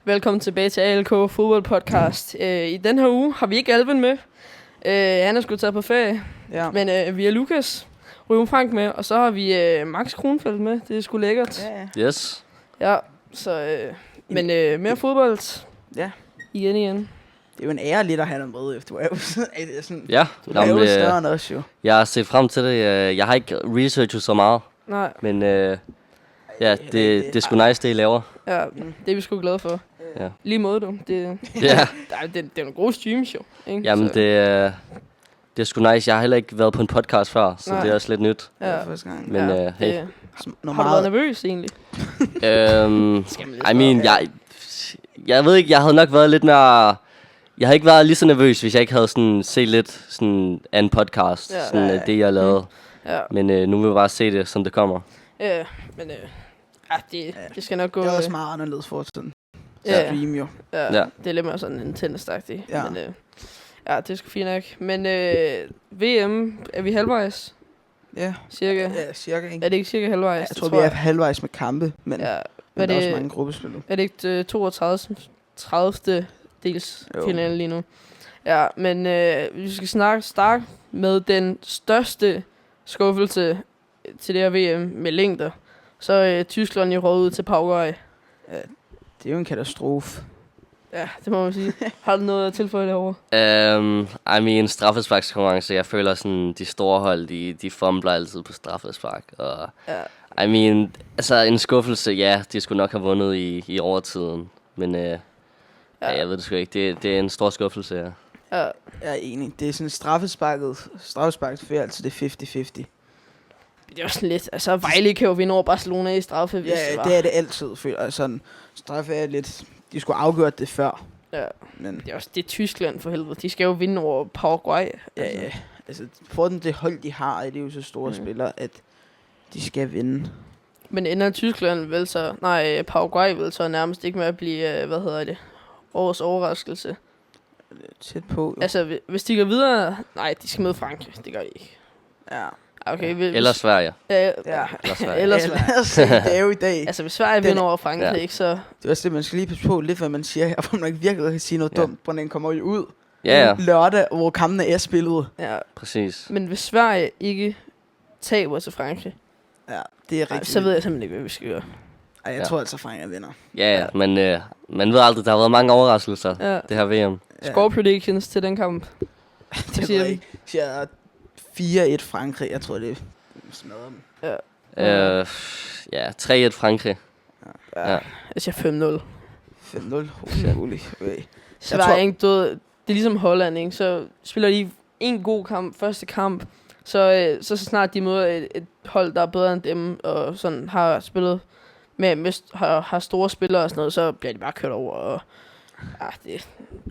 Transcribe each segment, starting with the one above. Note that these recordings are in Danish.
Velkommen tilbage til ALK Fodbold Podcast. I den her uge har vi ikke Alvin med. Han er sgu taget på ferie. Ja. Men vi har Lukas Ryum Frank med, og så har vi Max Kronfeldt med. Det er sgu lækkert. Ja. Yes. Ja, så... men mere fodbold. Ja. Igen. Det er jo en ære lidt at have dig med, efter du er jo sådan... Ja. Du er jo større end os, jo. Jeg har set frem til det. Jeg har ikke researchet så meget. Nej. Men ja, det er sgu nice, det I laver. Ja, det er vi sgu glade for. Ja. Lige måde, du. Det Ja. er nogle gode streams, jo. Ikke? Jamen, Så, det er sgu nice. Jeg har heller ikke været på en podcast før, så Nej. det er også lidt nyt. Ja. Første gang. Men ja, hey. det, har du været nervøs, egentlig? Jeg ved ikke, jeg havde nok været lidt mere... Jeg havde ikke været lige så nervøs, hvis jeg ikke havde sådan set lidt sådan en podcast, Ja. sådan det jeg lavede. Ja. Men nu vil jeg bare se det, som det kommer. Ja, men det skal nok gå... Det er også meget anderledes for sådan. Ja. Stream, jo. Ja, Ja. det er lidt mere sådan en tennisagtig. Ja. Men ja, det er sgu fint nok. Men VM, er vi halvvejs? Ja. Cirka? Ja, cirka, ikke? Er det ikke cirka halvvejs? Jeg tror, vi er halvvejs med kampe, men Ja. men der er også mange gruppespil nu. Er det ikke 30. dels Jo. finale lige nu? Ja, men vi skal starte med den største skuffelse til det her VM med længder. Så Tyskland jo råd ud til Paraguay. Det er jo en katastrofe. Ja, det må man sige. Har du noget at tilføje derovre? En straffesparkskonkurrence. Jeg føler sådan, de store hold, de fumbler altid på straffespark. Og Ja. altså en skuffelse, ja, de skulle nok have vundet i overtiden. Men jeg ved det sgu ikke. Det er en stor skuffelse, ja. Ja. Jeg er enig. Det er sådan straffesparket for altid det er 50-50. Det er jo sådan lidt... Altså, Vejle kan jo vinde over Barcelona i straffe, hvis det var. Ja, det er det altid, føler jeg. Sådan, straffe er lidt... De skulle afgjort det før. Ja. Men Det er også det er Tyskland for helvede. De skal jo vinde over Paraguay. ja. Altså, for den det hold, de har, er det jo så store spillere, at de skal vinde. Men ender Tyskland vel så... Nej, Paraguay vil så nærmest ikke med at blive... årets overraskelse. Tæt på, jo. Altså, hvis de går videre... Nej, de skal møde Frankrig. Det gør de ikke. Ja. Okay, Eller Sverige. Ja. Eller Sverige. Ellers... Det er jo i dag. Altså, hvis Sverige vinder over Frankrig, Ja. ikke, så... Det er også det, man skal lige passe på lidt, hvad man siger her, for man ikke virkelig kan sige noget dumt, hvor den kommer jo ud Ja, lørdag, hvor kampene er spillet. Ja. præcis. Men hvis Sverige ikke taber til Frankrig, Ja, det er rigtigt. så ved jeg simpelthen ikke, hvad vi skal gøre. Ej, jeg tror altså, Frankrig vinder. Ja, men man ved aldrig, der har været mange overraskelser, Ja. det her VM. Score predictions til den kamp. Det siger siger vi? jeg siger 4-1 Frankrig. Jeg tror, det smadrer dem. Ja, 3-1 Frankrig. Ja. Jeg siger 5-0. 5-0. Holy. Sverige tror- er ikke død. Det er ligesom Holland, ikke? Så spiller de en god kamp, første kamp, så snart de møder et hold, der er bedre end dem, og sådan har spillet har store spillere og sådan noget, så bliver de bare kørt over. Og,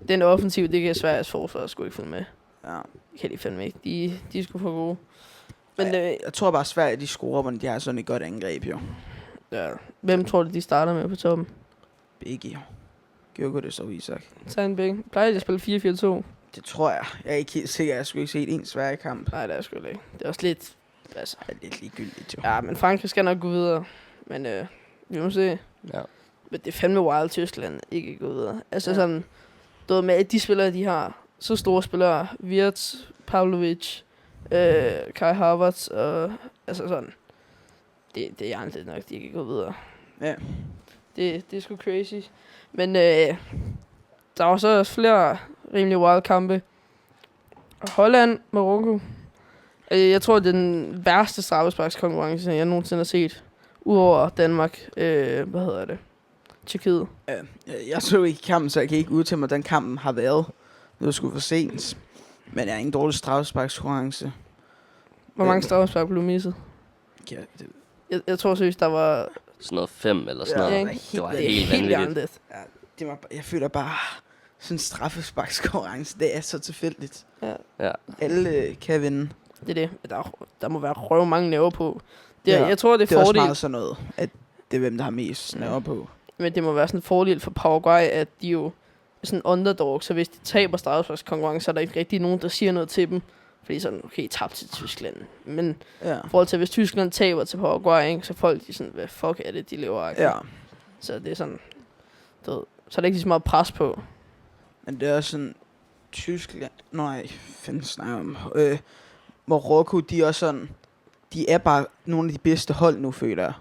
den offensiv, det kan Sveriges forsvar sgu ikke finde med. Ja. Det kan de fandme ikke. De er sgu for gode. Men Jeg tror bare, Sverige de scorer, men de har sådan et godt angreb, jo. hvem tror du, de starter med på toppen? Begge, jo. Gjorde det så, Isak. Sandbæk. Plejer de at spille 4-4-2? Det tror jeg. Jeg er ikke helt sikker. Jeg skulle ikke se en Sverige-kamp. Nej, det er sgu ikke. Det er også lidt... Altså, Det er lidt ligegyldigt, jo. ja, men Frankrig skal nok gå videre. Men vi må se. Ja. Men det er fandme wild, Tyskland ikke gå videre. Altså Ja. sådan... Du ved med, at de spillere, de har så store spillere. Wirtz, Pavlovic, Kai Havertz og... Altså sådan... Det er aldrig nok, de ikke gå videre. Ja. Det er sgu crazy. Men der er også flere rimelig wild kampe. Holland, Marokko. Jeg tror, det er den værste straffesparkskonkurrence, jeg nogensinde har set. Udover Danmark. Tjekkiet. Jeg så ikke kampen, så jeg kan ikke udtale mig, hvordan kampen har været. Det var sgu for sent. Men det er en dårlig straffesparkskonkurrence. Hvor mange straffespark blev misset? Ja, Jeg tror seriøst, der var... Sådan noget 5 eller sådan Ja, noget. ikke? Det var det er helt helt vanvittigt. andet. jeg føler bare, sådan en straffesparkskonkurrence, det er så tilfældigt. Ja. Alle kan vinde. Det er det. Der må være røv mange næver på. Ja, Jeg tror, det Det er er også fordel. meget sådan noget, at det er hvem, der har mest nerver på. Men det må være sådan en fordel for Paraguay, at de jo er sådan underdog. Så hvis de taber straffesparkskonkurrence, så er der ikke rigtig nogen, der siger noget til dem. Fordi sådan, okay, tabt til Tyskland. Men Ja. i forhold til, hvis Tyskland taber til Paraguay, ikke, så folk de sådan, hvad fuck er det, de lever af. Ja. Så det er sådan, så er der ikke lige så meget pres på. Men det er også sådan, Tyskland, fanden snakker om, Marokko, de er også sådan, de er bare nogle af de bedste hold nu, føler jeg.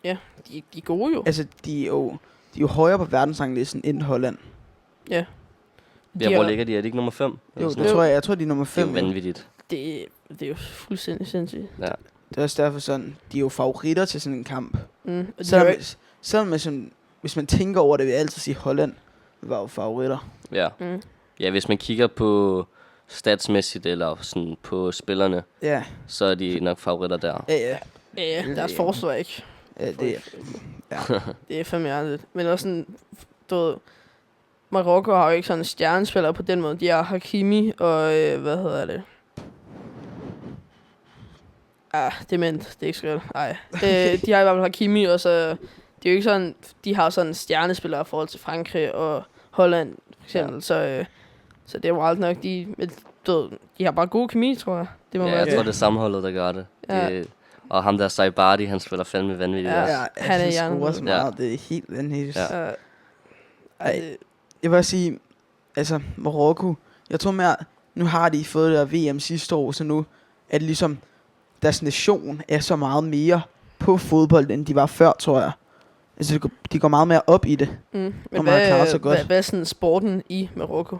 Ja, de er gode jo. Altså, de er jo højere på verdensranglisten end Holland. Ja. Ja, hvor ligger de? Er det ikke nummer 5? Jo, det tror jeg tror, de er nummer 5. Det er jo vanvittigt. Det er jo fuldstændig sindssygt. Ja. Det er også derfor sådan, de er jo favoritter til sådan en kamp. Og Selvom man sådan, hvis man tænker over det, vil jeg altid sige, Holland var jo favoritter. Ja. Ja, hvis man kigger på statsmæssigt eller sådan på spillerne, Ja. så er de nok favoritter der. Ja. Ja, deres forsvar ikke. Ja, det er... Ja. Det er fandme ærligt. Men også sådan, du ved, Marokko har jo ikke sådan stjernespillere på den måde. De har Hakimi og, hvad hedder det? Dement, det er ikke skørt. Nej. De har i hvert fald Hakimi, og så, det er jo ikke sådan, de har sådan stjernespillere i forhold til Frankrig og Holland, for eksempel. Ja. Så det er jo aldrig nok, de har bare god kemi, tror jeg. Det må Ja, være jeg det. tror, det er sammenholdet, der gør det. Ja. Det og ham der Saibari, han spiller fandme vanvittigt. Ja. også. Ja, Han er han hjernen. scorer så meget. Det er helt vanvittigt. Ja. Jeg vil også sige, altså Marokko, jeg tror mere, nu har de fået det der VM sidste år, så nu er det ligesom, deres nation er så meget mere på fodbold, end de var før, tror jeg. Altså de går meget mere op i det. Men man har klaret sig godt. hvad er sådan sporten i Marokko?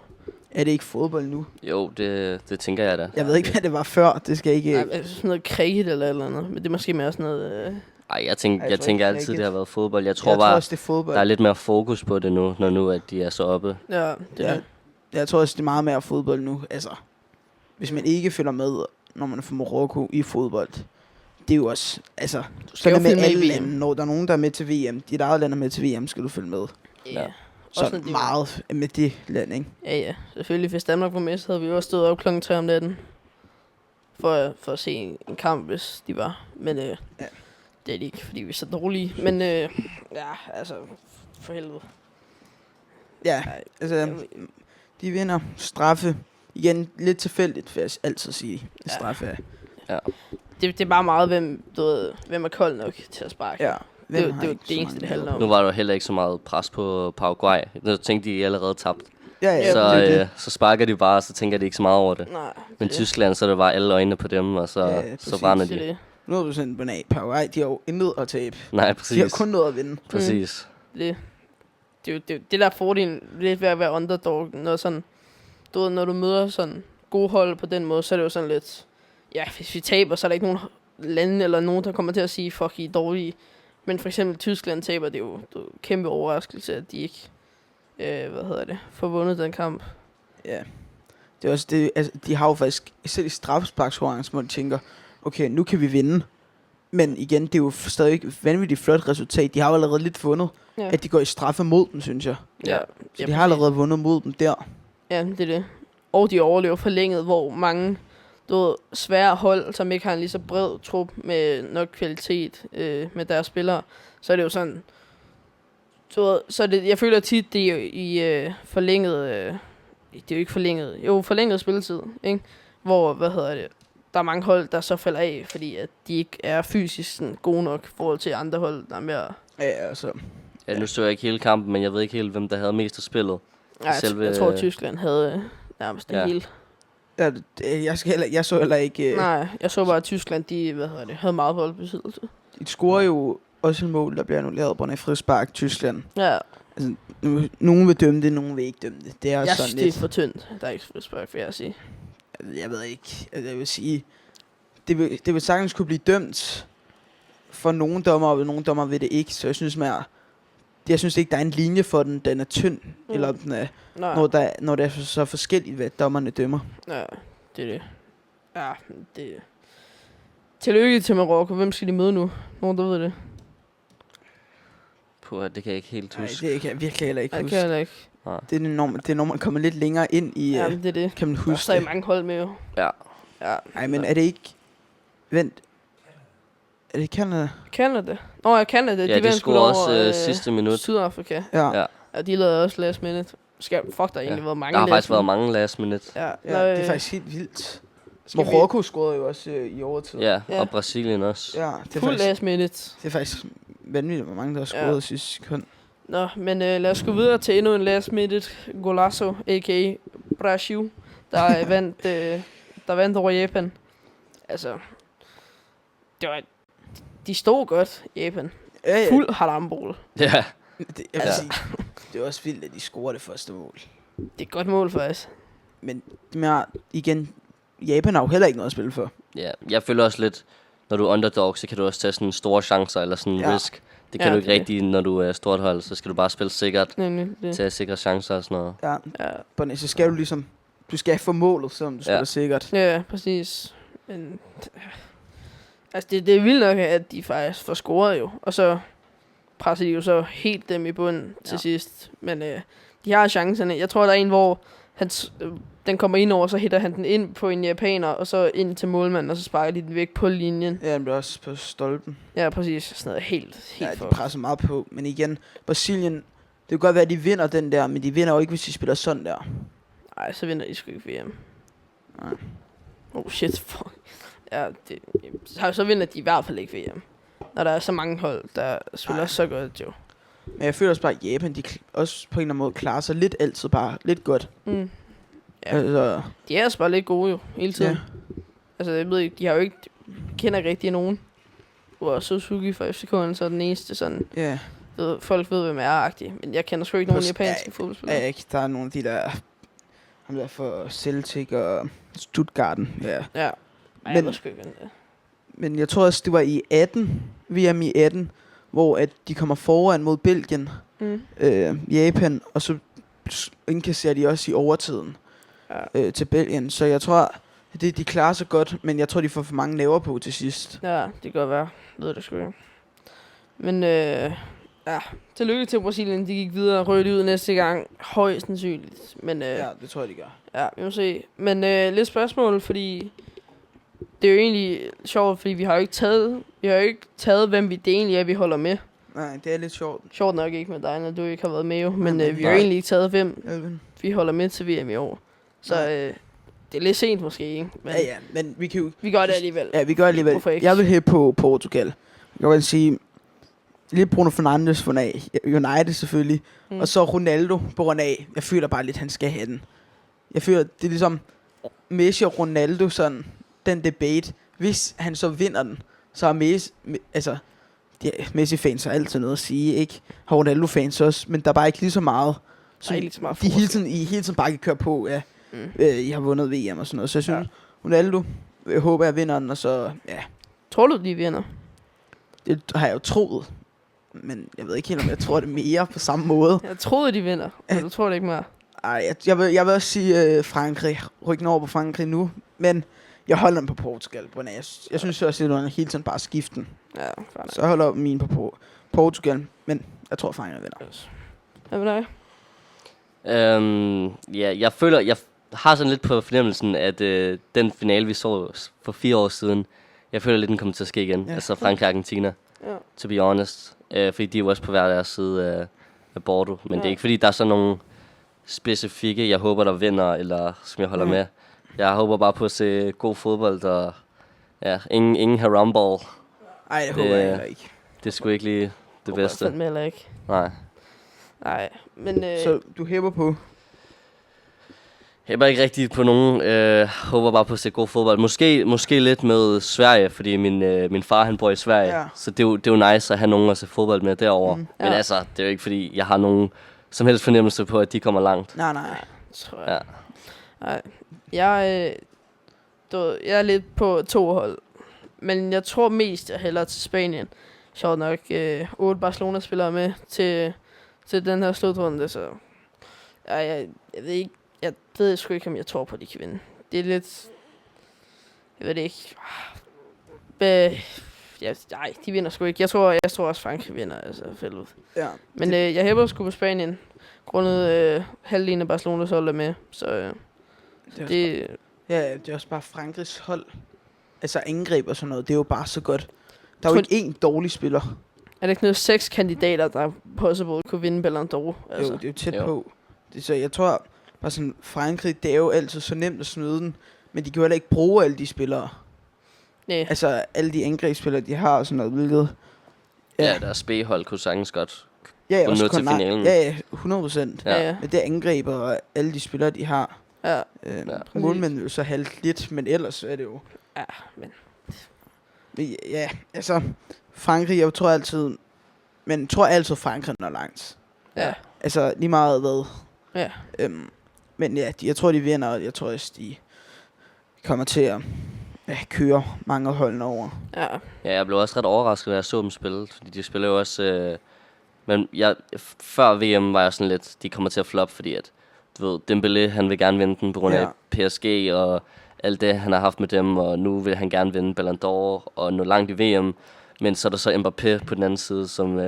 Er det ikke fodbold nu? Jo, det tænker jeg da. Jeg ved ikke, hvad det var før. Det skal ikke... Nej, altså sådan noget cricket eller et eller andet. Men det er måske mere sådan noget... Ej, jeg tror tænker ikke, altid, cricket. det har været fodbold. Jeg jeg tror bare, også, det er fodbold. der er lidt mere fokus på det nu, når nu at de er så oppe. Ja, det er Jeg tror også, det er meget mere fodbold nu. Altså, hvis man ikke følger med, når man er fra Marokko i fodbold, det er jo også... Altså, skal sådan jo er med følge med i alle VM. lande. Når der er nogen, der er med til VM, dit eget land er med til VM, skal du følge med. Ja. Så Også meget med det land, ikke? Ja. Selvfølgelig, hvis Danmark var med, så havde vi jo også stået op klokken 3 om natten. For at se en kamp, hvis de var. Men det er de ikke, fordi vi er så dårlige. Men ja, altså, for helvede. Ja, Ej, altså, de vinder straffe. Igen, lidt tilfældigt, vil jeg altid sige. Straffe er. Det er bare meget, hvem er kold nok til at sparke. Ja. Det er Hvem har jo ikke det så eneste, mange det handler om. Nu var der jo heller ikke så meget pres på Paraguay. Nu tænkte de allerede tabt. Ja, Så, det er det. så sparker de bare, og så tænker de ikke så meget over det. Nej, Men det- Tyskland, så er det bare alle øjnene på dem, og så, Ja, så præcis. brænder det er de. det. Nu er du sådan banan. Paraguay, de har jo intet at tabe. Nej, De har præcis. kun noget at vinde. Præcis. Det er jo det der er fordelen lidt ved at være underdog, når sådan, du ved, når du møder sådan gode hold på den måde, så er det jo sådan lidt, ja, hvis vi taber, så er der ikke nogen lande eller nogen, der kommer til at sige, fuck, I er dårlige. Men for eksempel Tyskland taber, det er jo en kæmpe overraskelse, at de ikke, får vundet den kamp. Ja. Det er også det, altså, de har jo faktisk, selv i straffesparkskonkurrencen, hvor de tænker, okay, nu kan vi vinde. Men igen, det er jo stadig et vanvittigt flot resultat. De har jo allerede lidt vundet, Ja, at de går i straffe mod dem, synes jeg. ja. Så de har allerede vundet mod dem der. Ja, det er det. Og de overlever forlænget, hvor mange svære hold, som ikke har en lige så bred trup med nok kvalitet med deres spillere, så er det jo sådan, så det, jeg føler tit, det er jo i forlænget, det er jo ikke forlænget, forlænget spilletid, ikke? Hvor, der er mange hold, der så falder af, fordi at de ikke er fysisk sådan gode nok i forhold til andre hold, der er mere... Ja, altså. Ja, nu så jeg ikke hele kampen, men jeg ved ikke helt, hvem der havde mest af spillet. Nej, jeg tror, at Tyskland havde nærmest det Ja. hele. Ja, jeg så heller ikke... Nej, jeg så bare, at Tyskland, de, havde meget boldbesiddelse. De scorer jo også et mål, der bliver annulleret på grund af frispark, Tyskland. Ja, Altså, nogen vil dømme det, nogen vil ikke dømme det. Det er også jeg sådan synes, det er lidt... for tyndt. Der er ikke frispark, vil jeg sige. Jeg ved ikke. Altså, jeg vil sige... Det vil sagtens kunne blive dømt for nogle dommer, og nogle dommer vil det ikke. Så jeg synes mere... Jeg synes ikke, der er en linje for den. Den er tynd. Eller den er, Nej, når det er så forskelligt, hvad dommerne dømmer. ja, det er det. Ja, det... Tillykke til Marokko. Hvem skal de møde nu? Nogen, der ved det? Det kan jeg ikke helt Nej, huske. det kan jeg virkelig heller ikke Nej, det huske. kan jeg heller ikke. Nej. Det er når man kommer lidt længere ind i... Ja, det er det. kan man Og huske så er det. mange hold med jo. Ja. Ja. Nej, men er det ikke... Vent. Er det Canada? Canada. Nå, ja, Canada. Ja, de vandt sgu scorede også over, sidste minut. Sydafrika. Ja. Ja. Ja, de lavede også last minute. Fuck, der har egentlig været mange Der har faktisk last været minute. mange last minute. Ja, Ja, det er faktisk helt vildt. Skal vi- Marokko scorede jo også i overtid. Ja, Ja. og Brasilien også. Ja, det er fuld faktisk, last minute. det er faktisk vanvittigt, hvor mange der har Ja. scoret sidste sekund. Nå, men lad os gå videre til endnu en last minute golazo, a.k.a. Brasil, der vandt over Japan. Altså, de stod godt, Japan. Ja. Fuld harambol. Ja. Jeg vil sige, det er også vildt, at de scorer det første mål. Det er et godt mål for os. Men igen, Japan har jo heller ikke noget at spille for. Ja, jeg føler også lidt, når du er underdog, så kan du også tage sådan store chancer eller sådan en risk. Det kan du ikke rigtig, når du er stort hold, så skal du bare spille sikkert, tage sikre chancer og sådan noget. Ja. Så skal du ligesom, du skal få målet, som du spiller sikkert. Ja, præcis. Men, altså det er vildt nok, at de faktisk får scoret jo, og så presser de jo så helt dem i bunden til sidst. Men de har chancerne. Jeg tror, der er en, hvor den kommer ind over, så hitter han den ind på en japaner, og så ind til målmanden, og så sparker de den væk på linjen. Ja, den bliver også på stolpen. Ja, præcis. Sådan noget helt ja, de presser meget på. Men igen, Brasilien, det kan godt være, at de vinder den der, men de vinder jo ikke, hvis de spiller sådan der. Nej, så vinder de sgu ikke VM. Nej. Oh shit, fuck. Ja, så vinder de i hvert fald ikke VM. Når der er så mange hold, der spiller så godt, jo. Men jeg føler også bare, at Japan, de også på en eller anden måde klarer sig lidt altid bare lidt godt. Mm. Ja. Altså, de er også bare lidt gode jo, hele tiden. Ja. Altså, jeg ved ikke, de har jo ikke, kender ikke rigtig nogen. Og Suzuki fra FCK'en, så er den eneste sådan, folk ved, hvem er agtig. Men jeg kender sgu ikke nogen japanske fodboldspillere. Ja, ikke. Der er nogle af de der, ham der for Celtic og Stuttgarten. Ja. Nej, jeg ved sgu ikke, men jeg tror også, det var i 18, VM i 18, hvor at de kommer foran mod Belgien, Japan, og så indkasserer de også i overtiden til Belgien. Så jeg tror, at de klarer sig godt, men jeg tror, de får for mange næver på til sidst. Ja, det kan godt være. Jeg ved det sgu ikke. Men tillykke til Brasilien. De gik videre og røg ud næste gang. Højst sandsynligt. Men, ja, det tror jeg, de gør. Ja, vi må se. Men lidt spørgsmål, fordi det er jo egentlig sjovt, fordi vi har jo ikke taget, hvem det egentlig er, vi holder med. Nej, det er lidt sjovt. Sjovt nok ikke med dig, når du ikke har været med jo. Men vi har jo egentlig ikke taget, hvem vi holder med til VM i år. Så det er lidt sent måske, ikke? Men ja, men vi kan jo... Vi gør det alligevel. Ja, vi gør det alligevel. Jeg vil hæppe på Portugal. Jeg vil sige... Lidt Bruno Fernandes for af. United selvfølgelig. Og så Ronaldo på grund af. Jeg føler bare lidt, han skal have den. Jeg føler, det er ligesom... Messi og Ronaldo sådan... Den debate. Hvis han så vinder den, så er Messi... Altså... Messi-fans har altid noget at sige, ikke? Har Ronaldo-fans også. Men der er bare ikke lige så meget... Så de hele tiden bare kan køre på, ja. I har vundet VM og sådan noget. Så jeg synes, Ronaldo, jeg håber, jeg vinder den, og så, ja. Tror du, de vinder? Det har jeg jo troet. Men jeg ved ikke helt, om jeg tror det mere på samme måde. Jeg troede, de vinder, men du tror det ikke mere? Ej, jeg vil også sige Frankrig. Rykken over på Frankrig nu. Men jeg holder den på Portugal. Jeg synes også, at det er hele tiden bare skiften. Ja, så jeg holder min på Portugal. Men jeg tror, Frankrig vinder. Hvad med dig? Jeg føler, jeg har sådan lidt på fornemmelsen, at den finale, vi så for 4 år siden, jeg føler lidt, den kommer til at ske igen. Ja. Altså Frankrig og Argentina, to be honest. Fordi de er jo også på hver deres side af bordet. Men det er ikke fordi, der er sådan nogle specifikke, jeg håber, der vinder, eller som jeg holder med. Jeg håber bare på at se god fodbold, og ingen haramball. Ej, det håber jeg ikke. Det er sgu ikke lige det bedste. Det heller ikke. Nej, men... Så du hæpper på? Hæpper ikke rigtig på nogen. Håber bare på at se god fodbold. Måske lidt med Sverige, fordi min far, han bor i Sverige. Ja. Så det er jo nice at have nogen at se fodbold med derovre. Men altså, det er jo ikke fordi, jeg har nogen som helst fornemmelse på, at de kommer langt. Nej. Tror jeg. Nej. Jeg er lidt på 2 hold. Men jeg tror mest, jeg hælder til Spanien. Sjovt nok 8 Barcelona-spillere med til den her slutrunde, så jeg ved ikke, jeg ved sgu ikke, om jeg tror på, at de kan vinde. Det er lidt, jeg ved det ikke. Nej, de vinder sgu ikke. Jeg tror også, Frankrig vinder, altså fældet ud. Ja. Men jeg hæpper sgu på Spanien, grundet halvdelen af Barcelonas hold er med, så det er også bare Frankrigs hold. Altså angreb og sådan noget, det er jo bare så godt. Der er jo ikke én dårlig spiller. Er det ikke noget 6 kandidater, der possible kunne vinde Ballon d'Or? Altså? Jo, det er jo tæt på. Så jeg tror, bare sådan, Frankrig, det er jo altid så nemt at snyde den, men de kan jo heller ikke bruge alle de spillere. Nej. Altså alle de angrebsspillere, de har og sådan noget, hvilket... Ja, deres B-hold kunne sagtens godt Ja, og nå til finalen. Ja, 100%. Ja. Med det angreb og alle de spillere, de har. Ja. Målmænden vil så halvt lidt, men ellers er det jo... Ja, men... Ja, altså... Frankrig, jeg tror altid... Men tror altid, Frankrig når langt. Ja. Altså, lige meget hvad. Ja. Men ja, jeg tror, de vinder, og jeg tror også, de kommer til at køre mange af holdene over. Ja. Ja, jeg blev også ret overrasket, da jeg så dem spille, fordi de spiller jo også... men før VM var jeg sådan lidt, de kommer til at floppe, fordi at, du ved, Dembélé, han vil gerne vinde den på grund af PSG og alt det, han har haft med dem, og nu vil han gerne vinde Ballon d'Or og nå langt i VM. Men så er der så Mbappé på den anden side, som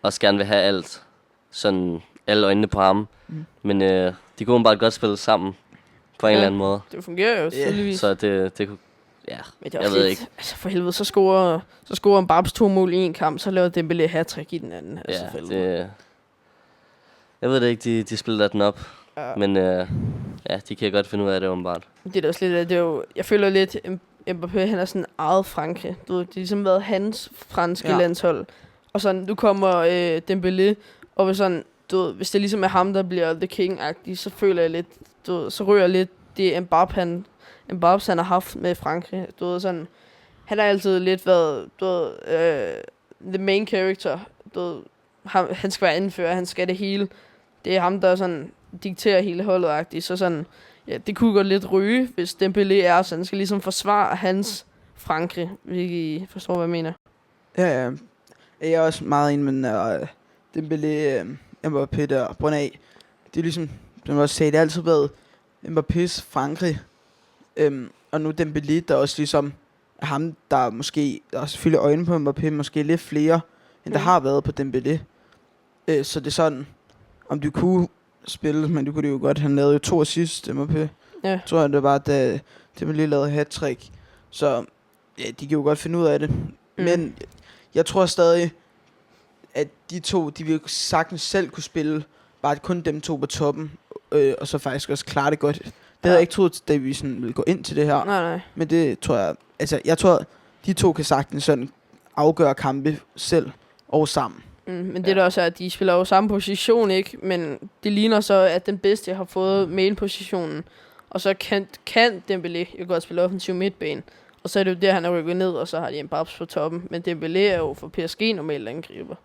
også gerne vil have alt, sådan alle øjnene på ham. Men de kunne bare godt spille sammen på en eller anden måde. Det fungerer jo tydeligvis. Så det kunne... Ja, men det er også ikke. Altså for helvede, så scorer Mbappé 2 mål i en kamp, så laver Dembélé hat-trick i den anden. Altså ja, det... Jeg ved det ikke, de spiller den op. Ja. Men ja, de kan godt finde ud af det åbenbart. Det er da også lidt, det er jo, jeg føler lidt, Mbappé, han er sådan eget Frankrig. Du ved, det har ligesom været hans franske landshold. Og sådan, nu kommer Dembélé, og hvis det ligesom er ham, der bliver the king-agtig, så føler jeg lidt, så rører lidt det Mbappé, han har haft med Frankrig. Du ved, sådan, han har altid lidt været, the main character. Du ved, han skal være anfører, han skal det hele. Det er ham, der sådan dikterer hele holdet-agtigt. Så sådan, ja, det kunne godt lidt ryge, hvis Dembélé er sådan. Han skal ligesom forsvare hans Frankrig. I forstår, hvad jeg mener. Ja. Jeg er også meget enig med Dembélé, Mbappé der, på grund af, det er ligesom, som jeg også sagde, det har altid været Mbappés Frankrig. Og nu Dembélé, der også ligesom er ham, der måske, der er selvfølgelig øjne på Mbappé, måske lidt flere, end der har været på Dembélé. Så det er sådan, om du kunne spille, men du kunne det jo godt, han lavede jo 2 assist, Mbappé. Ja. Tror jeg, det var, da Dembélé lavede hat-trick. Så ja, de kan jo godt finde ud af det. Men jeg tror stadig, at de to, de vil sagtens selv kunne spille, bare kun dem to på toppen, og så faktisk også klare det godt. Det havde jeg ikke troet, da vi sådan ville gå ind til det her. Nej. Men det tror jeg, altså jeg tror, de to kan sagtens sådan afgøre kampe selv og sammen. Men det der også er, at de spiller jo samme position, ikke? Men det ligner så, at den bedste har fået main-positionen. Og så kan Dembélé jo godt spille offensiv midtbane. Og så er det jo der, han er rykket ned, og så har de en Babs på toppen. Men Dembélé er jo for PSG normalt angriber.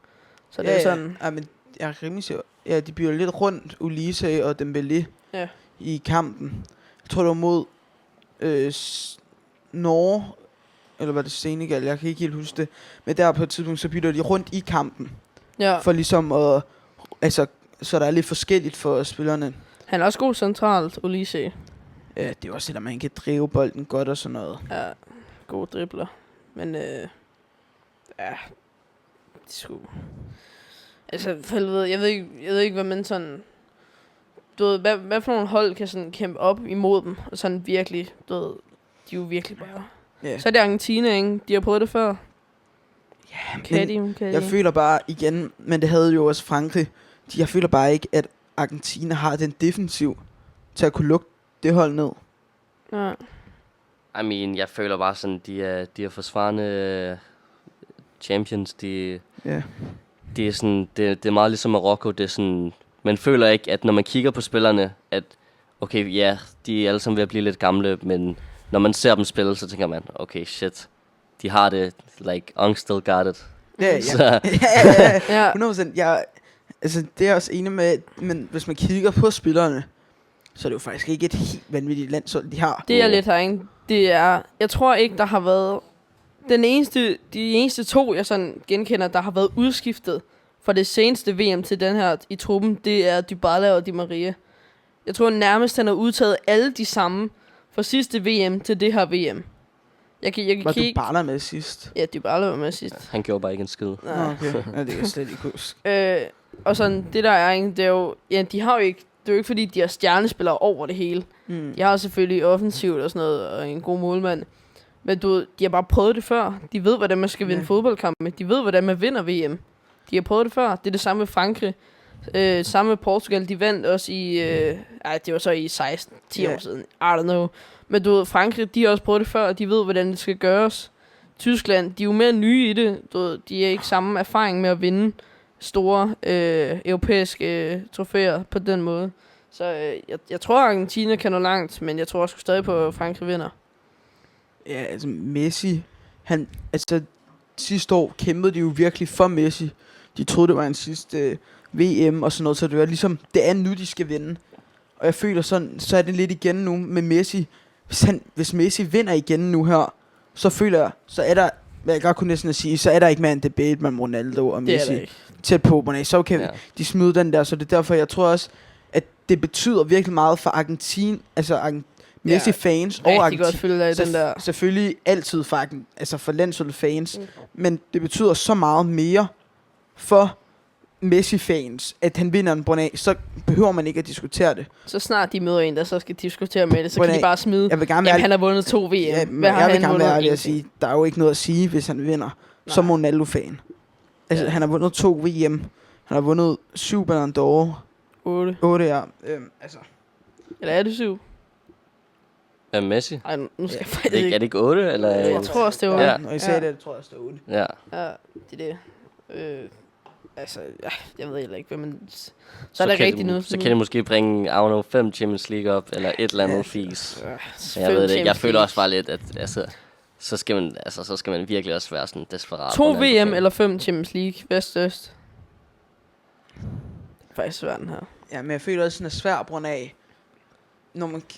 Så det er sådan... Ja, men jeg er rimelig sikker. Ja, de bytter lidt rundt, Ulise og Dembélé i kampen. Jeg tror, det var mod Norge, eller var det Senegal, jeg kan ikke helt huske det. Men der på et tidspunkt, så bytter de rundt i kampen. Ja. For ligesom at... Altså, så der er lidt forskelligt for spillerne. Han er også god centralt, Ulise. Ja, det er også det, at man kan drive bolden godt og sådan noget. Ja, gode dribler. Men ja, det sgu... Altså, for helvede, jeg ved ikke, hvad man sådan... Du ved, hvad for nogle hold kan sådan kæmpe op imod dem? Og sådan virkelig, du ved, de er jo virkelig bare... Yeah. Så er det Argentina, ikke? De har prøvet det før. Ja, kan jeg føler bare igen, men det havde jo også Frankrig. Jeg føler bare ikke, at Argentina har den defensiv til at kunne lukke det hold ned. Ja. Jeg føler bare sådan, de er forsvarende champions. Det er sådan, det er meget ligesom Marokko. Det er sådan, man føler ikke, at når man kigger på spillerne, at okay, ja, de er alle sammen ved at blive lidt gamle, men når man ser dem spille, så tænker man, okay, shit, de har det, like, Ung still got it. Ja. 100%. Altså, det er også enig med, men hvis man kigger på spillerne, så er det jo faktisk ikke et helt vanvittigt landshold, de har. Det er lidt herinde. Det er, jeg tror ikke, der har været de eneste 2, jeg sådan genkender, der har været udskiftet fra det seneste VM til den her i truppen, det er Dybala og Di Maria. Jeg tror nærmest, han har udtaget alle de samme fra sidste VM til det her VM. Jeg kan var Dybala med sidst? Ja, Dybala var med sidst. Han gjorde bare ikke en skid. Okay. Ja, det kan jeg slet ikke huske. Og sådan, det der er, det er jo... Ja, de har jo ikke... Det er jo ikke, fordi de har stjernespillere over det hele. De har selvfølgelig offensivt og sådan noget, og en god målmand. Men de har bare prøvet det før. De ved, hvordan man skal vinde fodboldkampe. De ved, hvordan man vinder VM. De har prøvet det før. Det er det samme med Frankrig. Samme med Portugal. De vandt også i... det var så i 10 år siden. I don't know. Men Frankrig, de har også prøvet det før, og de ved, hvordan det skal gøres. Tyskland, de er jo mere nye i det. De har ikke samme erfaring med at vinde store europæiske trofæer på den måde. Så jeg tror, Argentina kan nå langt, men jeg tror også stadig på, at Frankrig vinder. Ja, altså Messi, sidste år kæmpede de jo virkelig for Messi. De troede, det var en sidste VM og sådan noget, så det var ligesom, det er nu, de skal vinde. Og jeg føler sådan, så er det lidt igen nu med Messi. Hvis Messi vinder igen nu her, så føler jeg, så er der, hvad jeg godt kunne næsten sige, så er der ikke mere en debate mellem Ronaldo og Messi tæt på. Men så kan de smide den der, så det er derfor, jeg tror også, at det betyder virkelig meget for Argentina, altså Messi-fans og Argentina. Den der. Selvfølgelig altid for landsholdsfans, men det betyder så meget mere for Messi-fans, at han vinder en Brunei, så behøver man ikke at diskutere det. Så snart de møder en, der så skal diskutere med det, så kan de bare smide, jamen han har vundet 2 VM. Ja, men jeg vil gerne være ærlig at sige, der er jo ikke noget at sige, hvis han vinder. Nej. Som Ronaldo-fan. Altså, han har vundet 2 VM. Han har vundet 7 Ballon d'Or. 8, ja. Eller er det 7? Messi? Ej, nu skal jeg er det ikke 8? Eller? Jeg tror også, det var 8. Ja. Når jeg sagde det, tror jeg også, det var 8. Ja, det er det. Jeg ved heller ikke, men så er der rigtig noget. Så kan det måske bringe 5 Champions League op, eller et eller andet fis. Jeg ved det. Jeg føler også bare lidt, at så skal man virkelig også være sådan desperat. 2 VM eller 5 Champions League, vest-øst. Faktisk svært den her. Ja, men jeg føler også, den er svær at brænde af.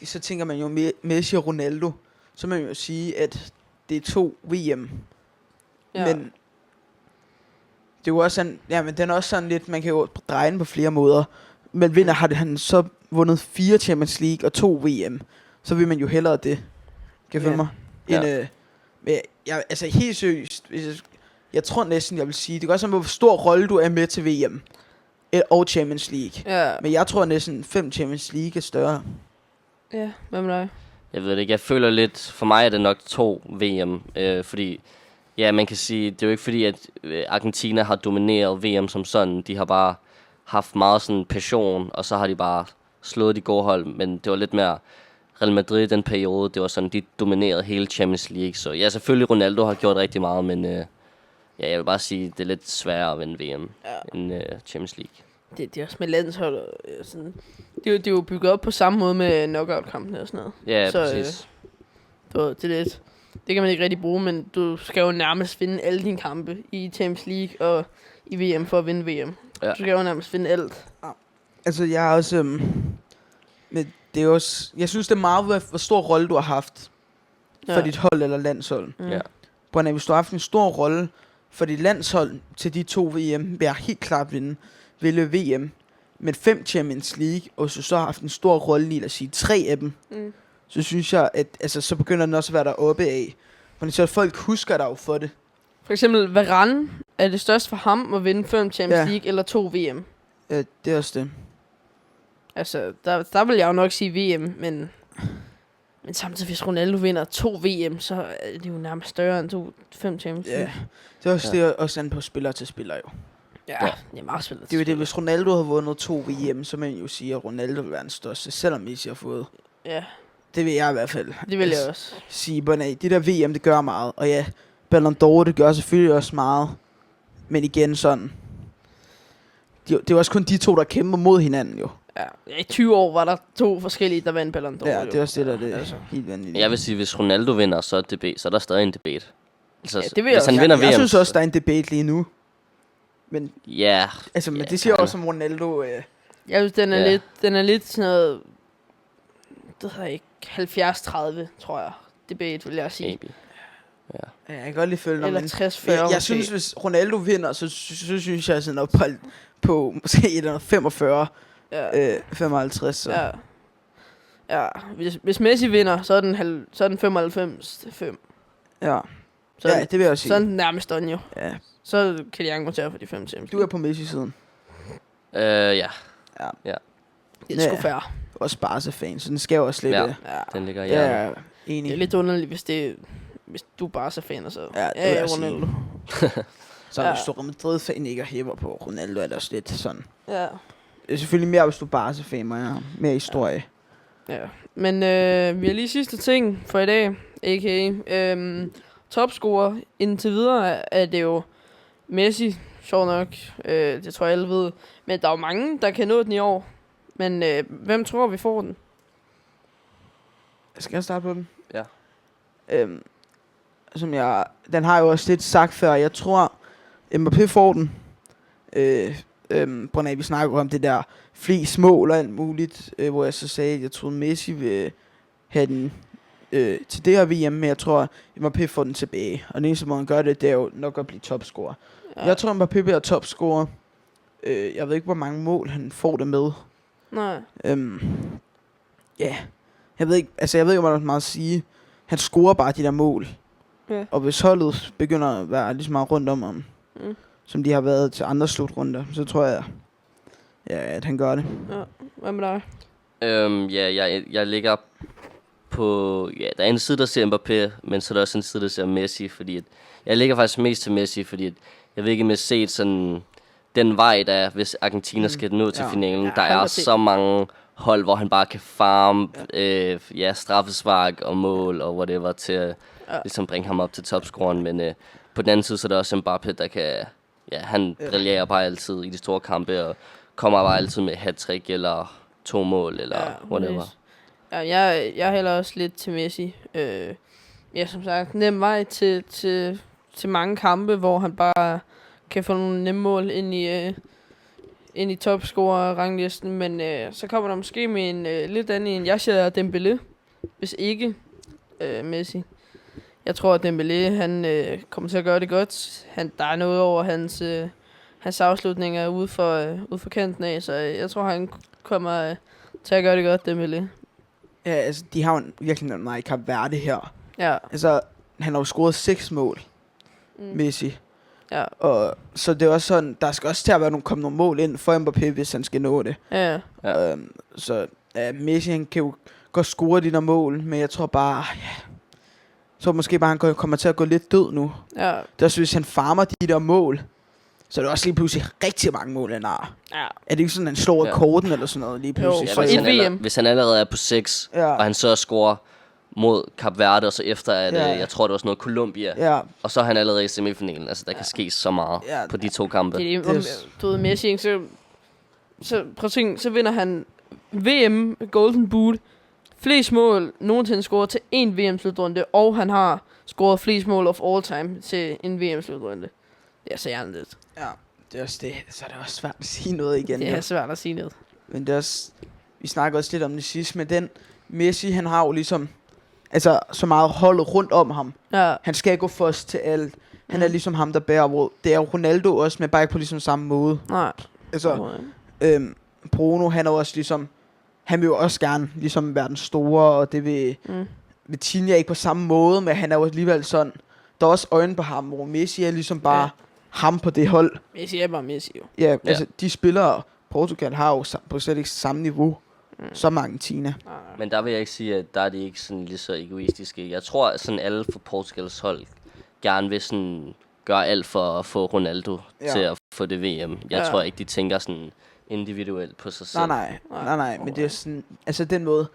Så tænker man jo Messi og Ronaldo, så man jo sige, at det er 2 VM. Ja. Men det er jo også sådan, ja, men den er også sådan lidt, man kan jo dreje den på flere måder. Men vinder har han så vundet 4 Champions League og 2 VM, så vil man jo hellere det. Kan du følge mig? Altså helt seriøst, jeg tror næsten, jeg vil sige, det går også om, hvor stor rolle du er med til VM og Champions League. Ja. Men jeg tror næsten 5 Champions League er større. Ja, hvad med dig? Jeg ved det ikke, jeg føler lidt, for mig er det nok 2 VM, fordi ja, man kan sige, det er jo ikke fordi, at Argentina har domineret VM som sådan. De har bare haft meget sådan passion, og så har de bare slået de gode hold. Men det var lidt mere Real Madrid i den periode. Det var sådan, de dominerede hele Champions League. Så ja, selvfølgelig Ronaldo har gjort rigtig meget, men jeg vil bare sige, det er lidt sværere at vinde VM end Champions League. Det er også med landshold. Sådan. Det er jo bygget op på samme måde med knockout-kampene og sådan noget. Ja, så, præcis. Det er lidt. Det kan man ikke rigtig bruge, men du skal jo nærmest vinde alle dine kampe i Champions League og i VM for at vinde VM. Ja. Du skal jo nærmest vinde alt. Ja. Altså, jeg er også... men det er også... Jeg synes, det er meget, hvor stor rolle du har haft for dit hold eller landshold. Ja. Brønne, hvis du har haft en stor rolle for dit landshold til de 2 VM, vil jeg helt klart ville VM. Men 5 Champions League, og så har haft en stor rolle i, lad os sige, 3 af dem. Så synes jeg, at så begynder den også at være deroppe af. For så folk husker dig jo for det. For eksempel, Varane er det største for ham at vinde 5 Champions League eller 2 VM. Ja, det er også det. Altså, der vil jeg jo nok sige VM, men samtidig, hvis Ronaldo vinder 2 VM, så er det jo nærmest større end 5 Champions League. Ja, det er også det også an på spiller til spiller jo. Ja, det er meget spiller til det er det, hvis Ronaldo havde vundet 2 VM, så man jo sige, at Ronaldo vil være den største, selvom Messi har fået. Ja. Det vil jeg i hvert fald. Det vil jeg også. Sige, det der VM, det gør meget. Og ja, Ballon d'Or, det gør selvfølgelig også meget. Men igen sådan. Det er også kun de 2, der kæmper mod hinanden jo. Ja, i 20 år var der 2 forskellige, der vandt Ballon d'Or. Ja, det er også det, der er helt vanvittigt. Jeg vil sige, hvis Ronaldo vinder, så er der stadig en debate. Altså, ja, det vil hvis han vinder VM... Jeg synes også, der er en debate lige nu. Men, men det siger også som Ronaldo... Jeg synes, den er lidt sådan noget... Det hedder ikke 70-30, tror jeg. Debate, vil jeg sige. Maybe. Ja, jeg kan godt lige følge dig. Eller 60-40. Jeg synes, hvis Ronaldo vinder, så synes jeg sådan op på måske et eller andet 45, 55. Så. Ja, hvis Messi vinder, så er den 95-5. Ja. Det vil jeg også sige. Så er den nærmest done jo. Ja. Så kan de argumentere for de 5 Champions. Du er på Messi-siden. Ja. Det er sgu fair. Også Barca-fan, så den skal jo også lidt... Ja, den ligger enig. Det er lidt underligt, hvis du er Barca-fan, og så... Ja, Ronaldo. Så hvis du er Madrid-fan ikke hæver på Ronaldo, er det også lidt sådan. Ja. Det er selvfølgelig mere, hvis du er Barca-fan, og jeg mere historie. Ja. Men vi har lige sidste ting for i dag, a.k.a. Topscorer indtil videre er det jo Messi, sjov nok. Det tror jeg alle ved. Men der er jo mange, der kan nå den i år. Men hvem tror vi får den? Skal jeg starte på den? Ja. Den har jeg jo også lidt sagt før. Jeg tror, Mbappé får den. På vi snakker om det der flest mål og alt muligt. Hvor jeg så sagde, at jeg troede, Messi vil have den til det her VM. Men jeg tror, Mbappé får den tilbage. Og den eneste måde, han gør det, det er jo nok at blive topscorer. Ja. Jeg tror, Mbappé bliver topscorer. Jeg ved ikke, hvor mange mål han får det med. Nej. Ja. Jeg ved ikke, hvor meget at sige. Han scorer bare de der mål. Ja. Og hvis holdet begynder at være lige så meget rundt om ham, som de har været til andre slutrunder, så tror jeg, at han gør det. Ja. Hvad med dig? Jeg ligger på... Ja, der er en side, der ser Mbappé, men så er der også en side, der ser Messi, fordi jeg ligger faktisk mest til Messi, fordi jeg ved ikke, om jeg har set sådan den vej, der er, hvis Argentina skal nå til finalen. Der er så mange hold, hvor han bare kan farme straffespark og mål og whatever til at ligesom bringe ham op til topscoren. Men på den anden side, så er der også Mbappé, der kan... Ja, han brillerer bare altid i de store kampe og kommer bare altid med hat-trick eller 2 mål eller whatever. Ja, jeg hælder også lidt til Messi. Som sagt, nem vej til mange kampe, hvor han bare kan få nogle nemme mål ind i topscorer-ranglisten, men så kommer der måske med en lidt anden en. Jeg siger Dembélé, hvis ikke Messi. Jeg tror, at Dembélé, han kommer til at gøre det godt. Der er noget over hans afslutninger ude for kanten af, så jeg tror, han kommer til at gøre det godt, Dembélé. Ja, altså, de har jo virkelig noget meget i Kap Verde her. Ja. Altså, han har jo scoret 6 mål, Messi. Ja. Og så det er også sådan, der skal også til at være komme nogle mål ind for Mbappé, hvis han skal nå det. Ja. Messi, han kan jo godt score de der mål, men jeg tror bare, så måske bare, han kommer til at gå lidt død nu. Ja. Det er også, hvis han farmer de der mål, så er det også lige pludselig rigtig mange mål, han har. Ja. Er det ikke sådan, han slår rekorden eller sådan noget lige pludselig? Jo, hvis han allerede er på 6, og han så scorer mod Kap Verde, og så efter, at jeg tror, det var sådan noget Colombia, og så er han allerede i semifinalen. Altså, der kan ske så meget på de 2 kampe. Du ved, Messi, så vinder han VM Golden Boot, flest mål nogensinde scoret til en VM-slutrunde, og han har scoret flest mål of all time til en VM-slutrunde. Det er så hjerneligt. Ja, det er også det. Så er det også svært at sige noget igen. Det er svært at sige noget. Men det er også, vi snakker også lidt om det sidste, men den Messi, han har jo ligesom, altså så meget holdet rundt om ham. Ja. Han skal gå først til alt. Han er ligesom ham, der bærer hvor. Det er jo Ronaldo også, men bare ikke på ligesom samme måde. Nej. Altså, Bruno, han er også ligesom, han vil jo også gerne ligesom være den store, og det vil Vitinha ikke på samme måde, men han er jo alligevel sådan, der er også øjne på ham, hvor Messi er ligesom bare ham på det hold. Messi er bare Messi jo. Ja, altså de spillere, Portugal har jo på slet ikke samme niveau som Argentina. Men der vil jeg ikke sige, at der er det ikke sådan lige så egoistiske. Jeg tror, at sådan alle for Portugals hold gerne vil sådan gøre alt for at få Ronaldo til at få det VM. Jeg tror ikke, de tænker sådan individuelt på sig selv. Nej, men det er sådan, altså den måde,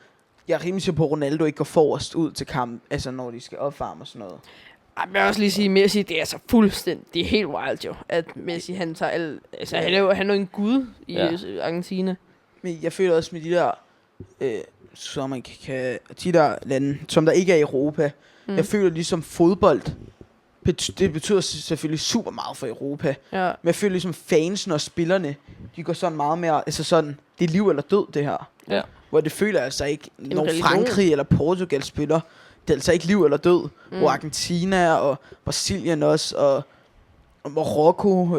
jeg er rimelig sikker på, at Ronaldo ikke går forrest ud til kamp, altså når de skal opvarme og sådan noget. Jeg vil også lige sige, Messi, det er altså fuldstændig, det er helt wild jo, at Messi, han tager alle, altså han er jo en gud i Argentina. Men jeg føler også med de der, som man kan, de der lande, som der ikke er i Europa, jeg føler ligesom fodbold, det betyder selvfølgelig super meget for Europa, men jeg føler ligesom fansen og spillerne, de går sådan meget mere, altså sådan, det er liv eller død det her. Ja. Hvor det føler altså ikke, når Frankrig eller Portugal spiller, det er altså ikke liv eller død. Hvor Argentina og Brasilien også, og Marokko,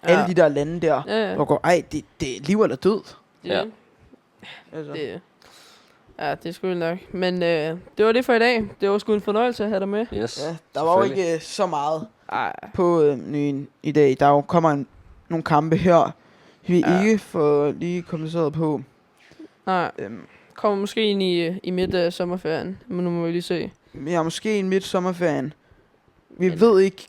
alle de der lande der, hvor går, det er liv eller død. Ja. Altså. Det er sgu nok. Men det var det for i dag. Det var sgu en fornøjelse at have dig med. Yes, ja, der var jo ikke så meget på nyen i dag. Der kommer nogle kampe her, vi ikke får lige kommenteret på. Nej. Kommer måske ind i midt af sommerferien. Men nu må vi lige se. Ja, måske i midt sommerferien. Vi ved ikke,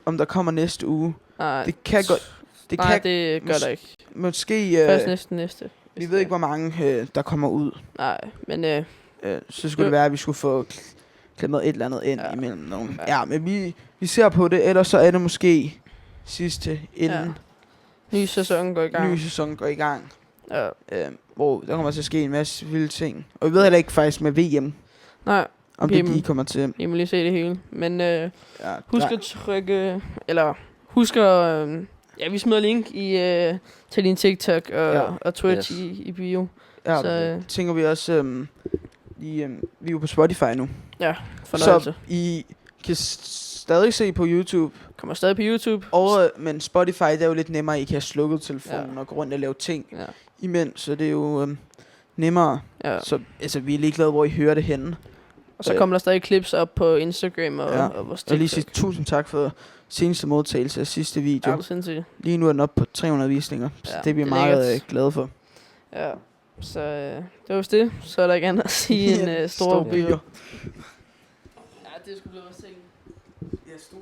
om der kommer næste uge. Nej. Det kan godt. Det gør der ikke. Måske. Først næste. Vi ved ikke, hvor mange der kommer ud. Nej, men så skulle det være, at vi skulle få klemmet et eller andet ind imellem nogen. Ja, men vi ser på det. Ellers så er det måske sidste, inden Ny sæson går i gang. ny sæson går i gang. Ja. Hvor der kommer til at ske en masse vilde ting. Og vi ved heller ikke faktisk med VM, Nej, om det lige kommer til. vi må lige se det hele. Men husk der- at trykke, eller husk at, vi smider link til din TikTok og Twitch i bio. Ja, Så, tænker vi også, vi er jo på Spotify nu. Ja, fornøjelse. Så I kan stadig se på YouTube. Kommer stadig på YouTube. Men Spotify, det er jo lidt nemmere, I kan have slukket telefonen og gå rundt og lave ting imens. Så det er jo nemmere. Ja. Så altså, vi er ligeglade, hvor I hører det henne. Og så kommer der stadig clips op på Instagram og vores TikTok. Og lige sige tusind tak for seneste modtagelse af sidste video. Ja, det er sindssygt. Lige nu er den oppe på 300 visninger, så det er vi det er meget lækkert. glade for. Ja, så det var vist det. Så er der ikke andet at sige en stor by. byer. Ja, det skulle blive vores ting. Ja, store